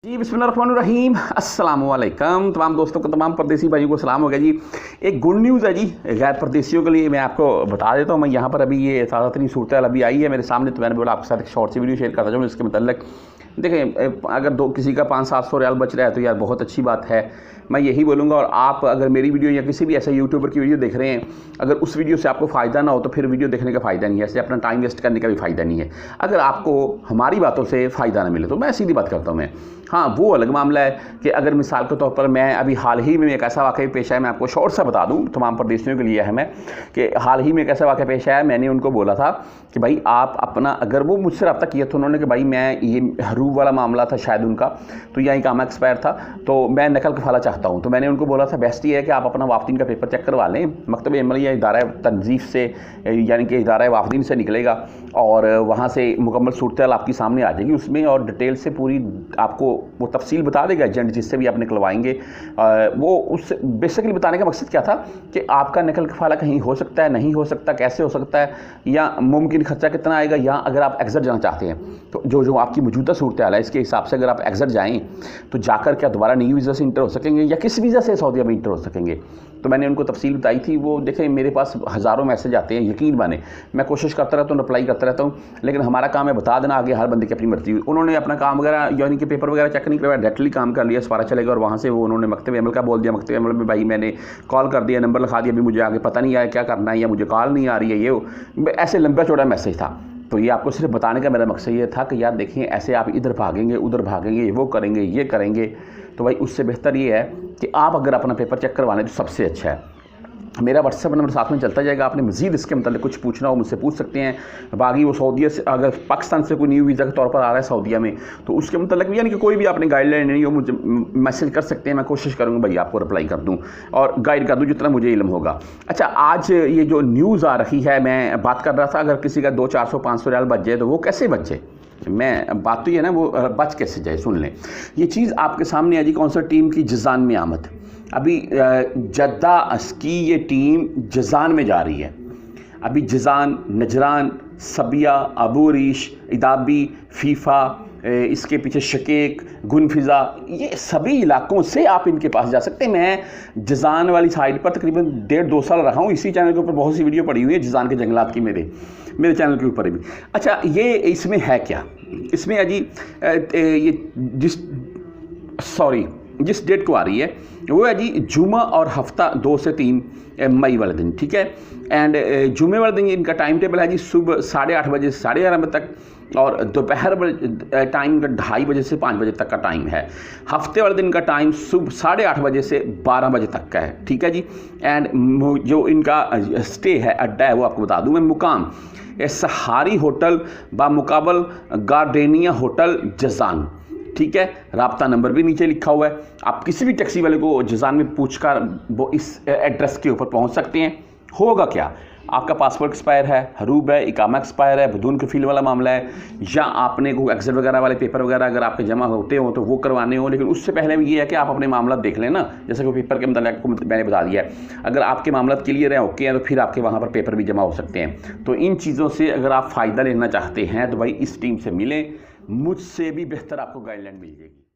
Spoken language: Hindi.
जी बिस्मिल्लाहिर्रहमानिर्रहीम अस्सलाम वालेकुम तमाम दोस्तों को, तमाम परदेसी भाइयों को सलाम हो गया जी। एक गुड न्यूज़ है जी गैर परदेसियों के लिए। मैं आपको बता देता हूँ, मैं यहाँ पर अभी ये ताज़ा तरीन सूरत अभी आई है मेरे सामने, तो मैंने बोला आपके साथ एक शॉर्ट सी वीडियो शेयर करता जाऊँ इसके मतलब। देखें, अगर किसी का 500-700 रियाल बच रहा है तो यार बहुत अच्छी बात है, मैं यही बोलूँगा। और आप अगर मेरी वीडियो या किसी भी ऐसे यूट्यूबर की वीडियो देख रहे हैं, अगर उस वीडियो से आपको फ़ायदा ना हो तो फिर वीडियो देखने का फ़ायदा नहीं है, ऐसे अपना टाइम वेस्ट करने का भी फ़ायदा नहीं है। अगर आपको हमारी बातों से फ़ायदा ना मिले तो मैं सीधी बात करता हूँ मैं, हाँ वो अलग मामला है कि अगर मिसाल के तौर पर मैं अभी हाल ही में एक ऐसा वाक़या पेश आया, मैं आपको शॉर्ट सा बता दूं, तमाम परदेशियों के लिए है मैं, कि हाल ही में एक ऐसा वाक़या पेश आया। मैंने उनको बोला था कि भाई आप अपना, अगर वो मुझसे रब्ता किया था उन्होंने कि भाई मैं ये हरूब वाला मामला था शायद उनका, तो यहाँ इकामा एक्सपायर था, तो मैं नकल कफ़ाला चाहता हूँ। तो मैंने उनको बोला था बेस्ट ये है कि आप अपना वाफदीन का पेपर चेक करवा लें, मकतब अमल या इदारा तनजीफ से, यानी कि इदारा वाफदीन से निकलेगा और वहाँ से मुकम्मल सूरत आपकी सामने आ जाएगी उसमें, और डिटेल से पूरी आपको वो तफसील बता देगा एजेंट जिससे भी आप निकलवाएंगे। वो उस बेसिकली बताने का मकसद क्या था कि आपका नकल कफ़ाला कहीं हो सकता है, नहीं हो सकता, कैसे हो सकता है, या मुमकिन खर्चा कितना आएगा, या अगर आप एग्ज़िट जाना चाहते हैं तो जो आपकी मौजूदा सूरत हाल है इसके हिसाब से अगर आप एग्ज़िट जाएँ तो जाकर क्या दोबारा न्यू वीज़ा से इंटर हो सकेंगे या किस वीज़ा से सऊदीया में इंटर हो सकेंगे। तो मैंने उनको तफसील बताई थी। वो देखें, मेरे पास हज़ारों मैसेज आते हैं, यकीन माने मैं कोशिश करता रहता हूँ, रिप्लाई करता रहता हूँ, लेकिन हमारा काम है बता देना, आगे हर बंदे की अपनी मर्जी। उन्होंने अपना काम वगैरह यानी कि पेपर वगैरह चेक नहीं करवाया, डायरेक्टली काम कर लिया, सवारा चलेगा और वहाँ से वो उन्होंने मकतब अमल का बोल दिया, मकतब अमल में भाई मैंने कॉल कर दिया, नंबर लिखा दिया, अभी मुझे आगे पता नहीं आया क्या करना है, या मुझे कॉल नहीं आ रही है, ये ऐसे लंबा चौड़ा मैसेज था। तो ये आपको सिर्फ बताने का मेरा मकसद ये था कि यार देखिए, ऐसे आप इधर भागेंगे उधर भागेंगे, वो करेंगे ये करेंगे, तो भाई उससे बेहतर ये है कि आप अगर अपना पेपर चेक करवाने तो सबसे अच्छा है। मेरा व्हाट्सएप नंबर साथ में चलता जाएगा, आपने मज़ीद इसके मतलब कुछ पूछना हो मुझसे पूछ सकते हैं। बाकी वो सऊदीया से, अगर पाकिस्तान से कोई न्यू वीज़ा के तौर पर आ रहा है सऊदीया में, तो उसके मतलब यानी कि कोई भी आपने गाइडलाइन नहीं हो, मुझे मैसेज कर सकते हैं, मैं कोशिश करूँगा भाई आपको रिप्लाई कर दूँ और गाइड कर दूँ जितना मुझे इल्म होगा। अच्छा, आज ये जो न्यूज़ आ रही है, मैं बात कर रहा था अगर किसी का 200-400-500 रियाल बच जाए तो वो कैसे बच जाए, मैं बात तो ये ना वो बच कैसे जाए। सुन लें, ये चीज़ आपके सामने आ जी। कौन सा टीम की जज़ान में आमद, अभी जद्दा की ये टीम जज़ान में जा रही है। अभी जज़ान, नजरान, सबिया, अबू रीश, इदाबी, फीफा, इसके पीछे शकेक, गुनफिज़ा, ये सभी इलाकों से आप इनके पास जा सकते हैं। मैं जज़ान वाली साइड पर तकरीबन 1.5-2 साल रहा हूँ, इसी चैनल के ऊपर बहुत सी वीडियो पड़ी हुई है जज़ान के जंगलात की, मेरे चैनल के ऊपर भी। अच्छा, ये इसमें है क्या, इसमें है जी ये जिस डेट को आ रही है वो है जी जुमा और हफ्ता 2 से 3 मई वाले दिन, ठीक है। एंड जुमे वाले दिन इनका टाइम टेबल है जी सुबह 8:30 बजे से 11:30 बजे तक, और दोपहर टाइम का 2:30 बजे से 5 बजे तक का टाइम है। हफ्ते वाले दिन का टाइम सुबह 8:30 बजे से 12 बजे तक का है, ठीक है जी। एंड जो इनका स्टे है, अड्डा है, वो आपको बता दूँ मैं, मुकाम सहारी होटल बामुकाबल गार्डेनिया होटल जज़ान, ठीक है। राब्ता नंबर भी नीचे लिखा हुआ है, आप किसी भी टैक्सी वाले को जज़ान में पूछकर वो इस एड्रेस के ऊपर पहुंच सकते हैं। होगा क्या, आपका पासपोर्ट एक्सपायर है, हरूब है, इकामा एक्सपायर है, बदून कफील वाला मामला है, या आपने कोई एग्जिट वगैरह वाले पेपर वगैरह अगर आपके जमा होते हो तो वो करवाने हो, लेकिन उससे पहले भी ये है कि आप अपने मामला देख लें ना। जैसे कि पेपर के मतलब आपको मैंने बता दिया है, अगर आपके मामला क्लियर है, ओके हैं, तो फिर आपके वहाँ पर पेपर भी जमा हो सकते हैं। तो इन चीज़ों से अगर आप फ़ायदा लेना चाहते हैं तो भाई इस टीम से मिलें, मुझसे भी बेहतर आपको गाइडलाइन मिल जाएगी।